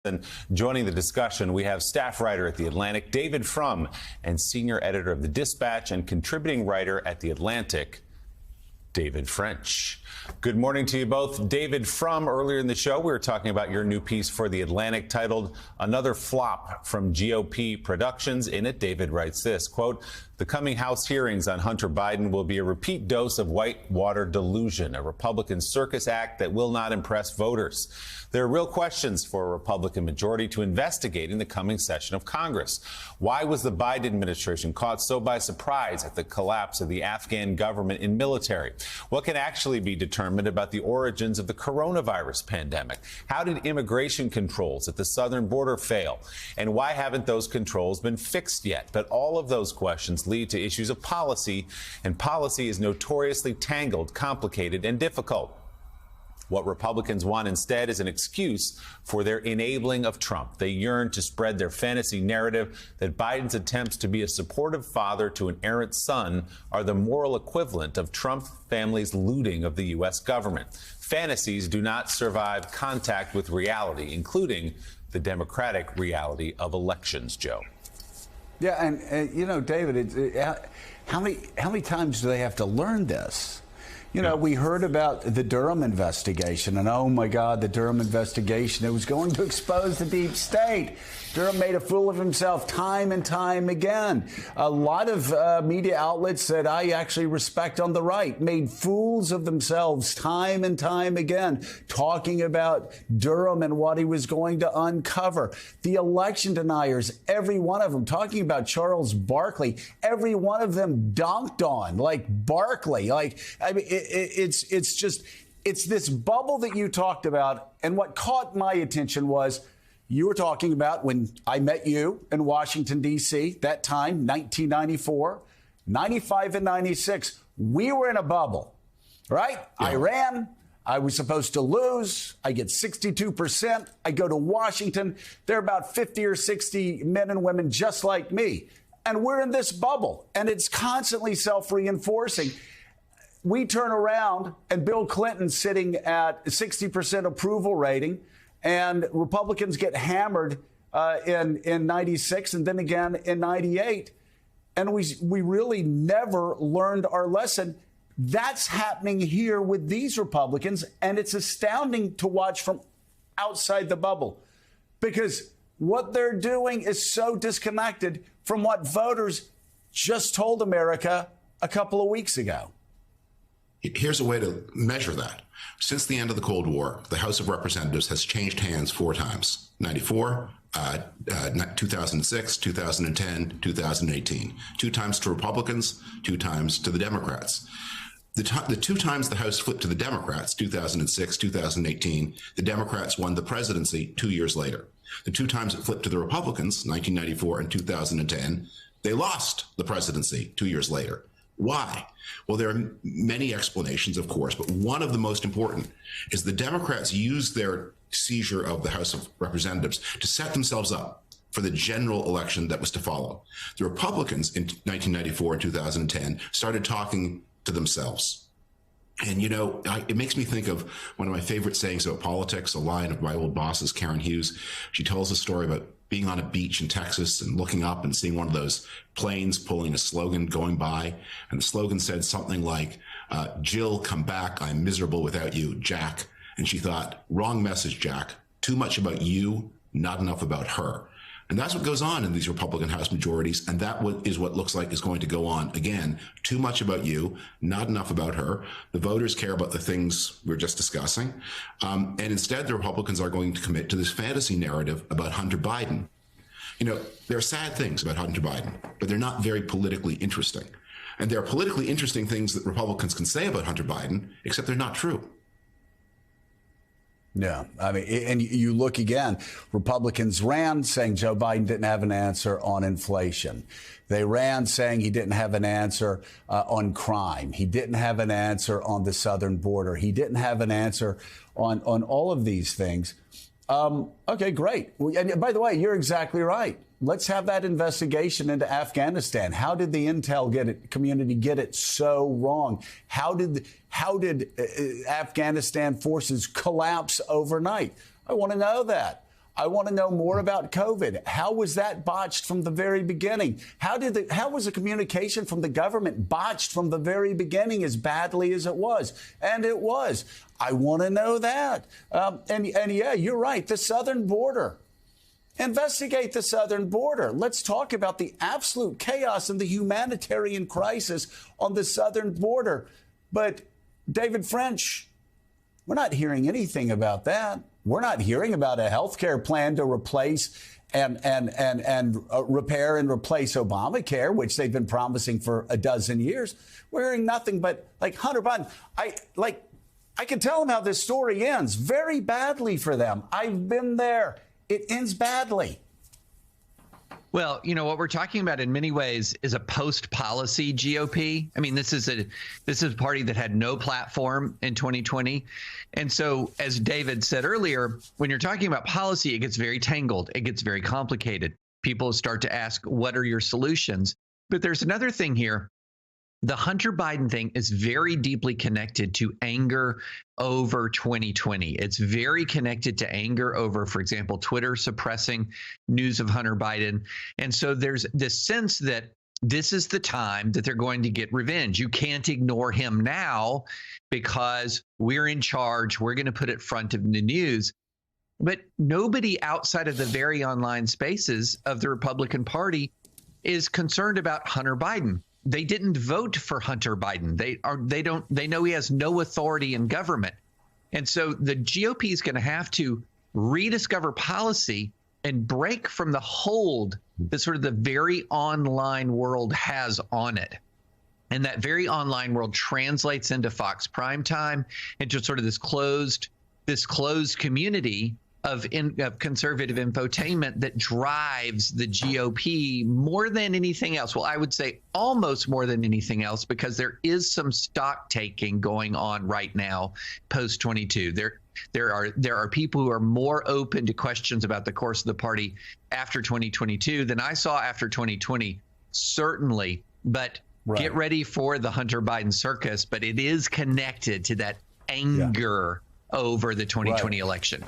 And joining the discussion, we have staff writer at The Atlantic, David Frum, and senior editor of The Dispatch and contributing writer at The Atlantic, David French. Good morning to you both. David Frum, earlier in the show, we were talking about your new piece for The Atlantic titled Another Flop from GOP Productions. In it, David writes this, quote, "The coming House hearings on Hunter Biden will be a repeat dose of whitewater delusion, a Republican circus act that will not impress voters. There are real questions for a Republican majority to investigate in the coming session of Congress. Why was the Biden administration caught so by surprise at the collapse of the Afghan government and military? What can actually be determined about the origins of the coronavirus pandemic? How did immigration controls at the southern border fail? And why haven't those controls been fixed yet?" But all of those questions lead to issues of policy, and policy is notoriously tangled, complicated, and difficult. What Republicans want instead is an excuse for their enabling of Trump. They yearn to spread their fantasy narrative that Biden's attempts to be a supportive father to an errant son are the moral equivalent of Trump family's looting of the U.S. government. Fantasies do not survive contact with reality, including the democratic reality of elections, Joe. Yeah, and you know, David, how many times do they have to learn this? You know, we heard about the Durham investigation, and oh my God, the Durham investigation, it was going to expose the deep state. Durham made a fool of himself time and time again. A lot of media outlets that I actually respect on the right made fools of themselves time and time again, talking about Durham and what he was going to uncover. The election deniers, every one of them, talking about Charles Barkley, every one of them donked on, like Barkley. Like, I mean, it's this bubble that you talked about. And what caught my attention was you were talking about when I met you in Washington, D.C., that time, 1994, 95 and 96. We were in a bubble, right? Yeah. I ran. I was supposed to lose. I get 62%. I go to Washington. There are about 50 or 60 men and women just like me. And we're in this bubble, and it's constantly self-reinforcing. We turn around, and Bill Clinton's sitting at 60% approval rating, and Republicans get hammered in 96 and then again in 98. And we really never learned our lesson. That's happening here with these Republicans, and it's astounding to watch from outside the bubble because what they're doing is so disconnected from what voters just told America a couple of weeks ago. Here's a way to measure that. Since the end of the Cold War, the House of Representatives has changed hands 4 times. 94, 2006, 2010, 2018. 2 times to Republicans, 2 times to the Democrats. The 2 times the House flipped to the Democrats, 2006, 2018, the Democrats won the presidency 2 years later. The 2 times it flipped to the Republicans, 1994 and 2010, they lost the presidency 2 years later. Why? Well, there are many explanations, of course, but one of the most important is the Democrats used their seizure of the House of Representatives to set themselves up for the general election that was to follow. The Republicans in 1994 and 2010 started talking to themselves. And, you know, it makes me think of one of my favorite sayings about politics, a line of my old boss's, Karen Hughes. She tells a story about being on a beach in Texas and looking up and seeing one of those planes pulling a slogan going by. And the slogan said something like, "Jill, come back. I'm miserable without you, Jack." And she thought, wrong message, Jack. Too much about you, not enough about her. And that's what goes on in these Republican House majorities. And that is what looks like is going to go on again. Too much about you, not enough about her. The voters care about the things we're just discussing. And instead, the Republicans are going to commit to this fantasy narrative about Hunter Biden. You know, there are sad things about Hunter Biden, but they're not very politically interesting. And there are politically interesting things that Republicans can say about Hunter Biden, except they're not true. Yeah, I mean, and you look again, Republicans ran saying Joe Biden didn't have an answer on inflation. They ran saying he didn't have an answer on crime. He didn't have an answer on the southern border. He didn't have an answer on all of these things. Okay, great. And by the way, you're exactly right. Let's have that investigation into Afghanistan. How did the intel community get it so wrong? How did Afghanistan forces collapse overnight? I want to know that. I want to know more about COVID. How was that botched from the very beginning? How was the communication from the government botched from the very beginning as badly as it was? And it was. I want to know that. And yeah, you're right. The southern border. Investigate the southern border. Let's talk about the absolute chaos and the humanitarian crisis on the southern border. But David French, we're not hearing anything about that. We're not hearing about a health care plan to replace and repair and replace Obamacare, which they've been promising for a dozen years. We're hearing nothing but like Hunter Biden. I can tell them how this story ends very badly for them. I've been there. It ends badly. Well, you know, what we're talking about in many ways is a post-policy GOP. I mean, this is a party that had no platform in 2020. And so, as David said earlier, when you're talking about policy, it gets very tangled. It gets very complicated. People start to ask, what are your solutions? But there's another thing here. The Hunter Biden thing is very deeply connected to anger over 2020. It's very connected to anger over, for example, Twitter suppressing news of Hunter Biden. And so there's this sense that this is the time that they're going to get revenge. You can't ignore him now because we're in charge. We're going to put it front of the news. But nobody outside of the very online spaces of the Republican Party is concerned about Hunter Biden. They didn't vote for Hunter Biden. They know he has no authority in government. And so the GOP is going to have to rediscover policy and break from the hold that sort of the very online world has on it. And that very online world translates into Fox Primetime, into sort of this closed community of conservative infotainment that drives the GOP more than anything else. Well, I would say almost more than anything else, because there is some stock taking going on right now post 22. There are people who are more open to questions about the course of the party after 2022 than I saw after 2020, certainly. But Get ready for the Hunter Biden circus. But it is connected to that anger over the 2020 election.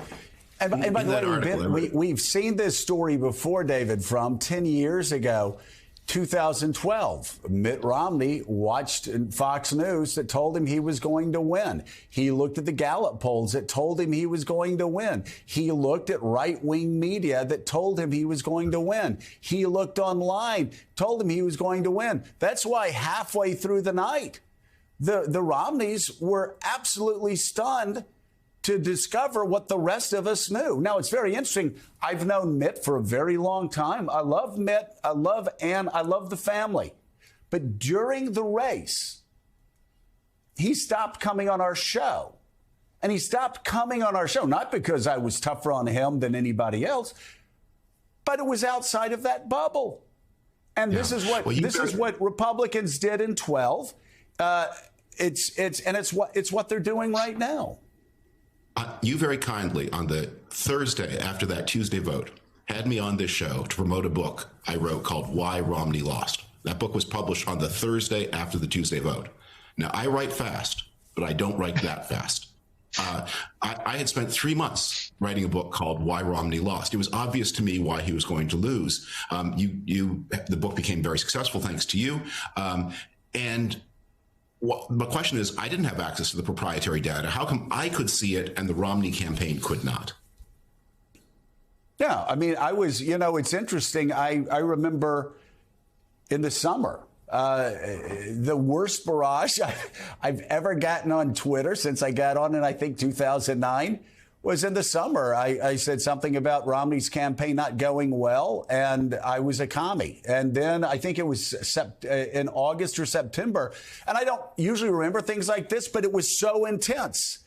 And by the way, we've seen this story before, David, from 10 years ago, 2012. Mitt Romney watched Fox News that told him he was going to win. He looked at the Gallup polls that told him he was going to win. He looked at right-wing media that told him he was going to win. He looked online, told him he was going to win. That's why halfway through the night, the Romneys were absolutely stunned to discover what the rest of us knew. Now, it's very interesting. I've known Mitt for a very long time. I love Mitt. I love Ann. I love the family. But during the race, he stopped coming on our show. And he stopped coming on our show, not because I was tougher on him than anybody else, but it was outside of that bubble. And this is what Republicans did in 12. It's what they're doing right now. You very kindly, on the Thursday after that Tuesday vote, had me on this show to promote a book I wrote called Why Romney Lost. That book was published on the Thursday after the Tuesday vote. Now, I write fast, but I don't write that fast. I had spent 3 months writing a book called Why Romney Lost. It was obvious to me why he was going to lose. The book became very successful thanks to you. The question is, I didn't have access to the proprietary data. How come I could see it and the Romney campaign could not? Yeah, I mean, it's interesting. I remember in the summer, the worst barrage I've ever gotten on Twitter since I got on in, I think, 2009 was in the summer. I said something about Romney's campaign not going well, and I was a commie. And then I think it was in August or September. And I don't usually remember things like this, but it was so intense.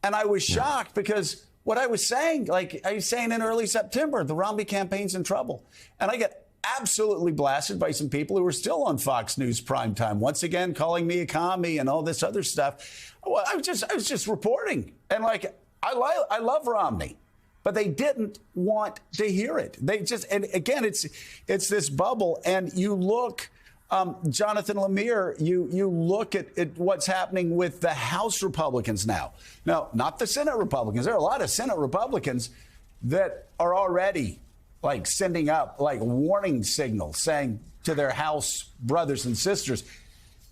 And I was shocked because what I was saying, like I was saying in early September, the Romney campaign's in trouble. And I get absolutely blasted by some people who are still on Fox News primetime, once again calling me a commie and all this other stuff. Well, I was just reporting. And I love Romney, but they didn't want to hear it. They just, and again, it's this bubble. And you look, Jonathan Lemire, you look at what's happening with the House Republicans now. No, not the Senate Republicans. There are a lot of Senate Republicans that are already like sending up like warning signals saying to their House brothers and sisters,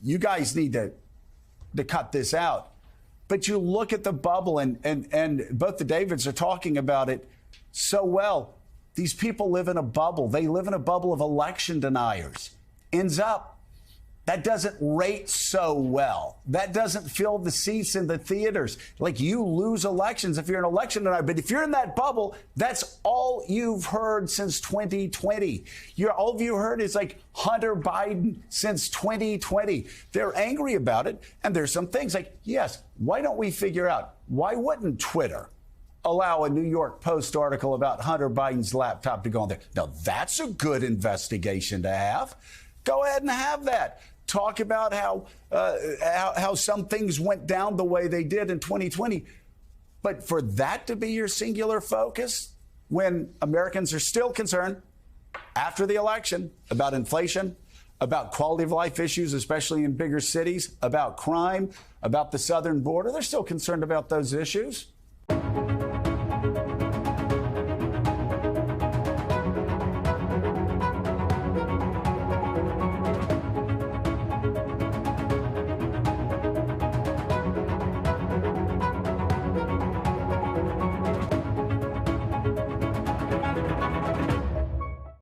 you guys need to cut this out. But you look at the bubble, and both the Davids are talking about it so well. These people live in a bubble. They live in a bubble of election deniers. Ends up, that doesn't rate so well. That doesn't fill the seats in the theaters. Like, you lose elections if you're an election denier. But if you're in that bubble, that's all you've heard since 2020. All of you heard is like Hunter Biden since 2020. They're angry about it. And there's some things like, yes, why don't we figure out, why wouldn't Twitter allow a New York Post article about Hunter Biden's laptop to go on there? Now, that's a good investigation to have. Go ahead and have that. Talk about how some things went down the way they did in 2020. But for that to be your singular focus, when Americans are still concerned after the election about inflation, about quality of life issues, especially in bigger cities, about crime, about the southern border, they're still concerned about those issues.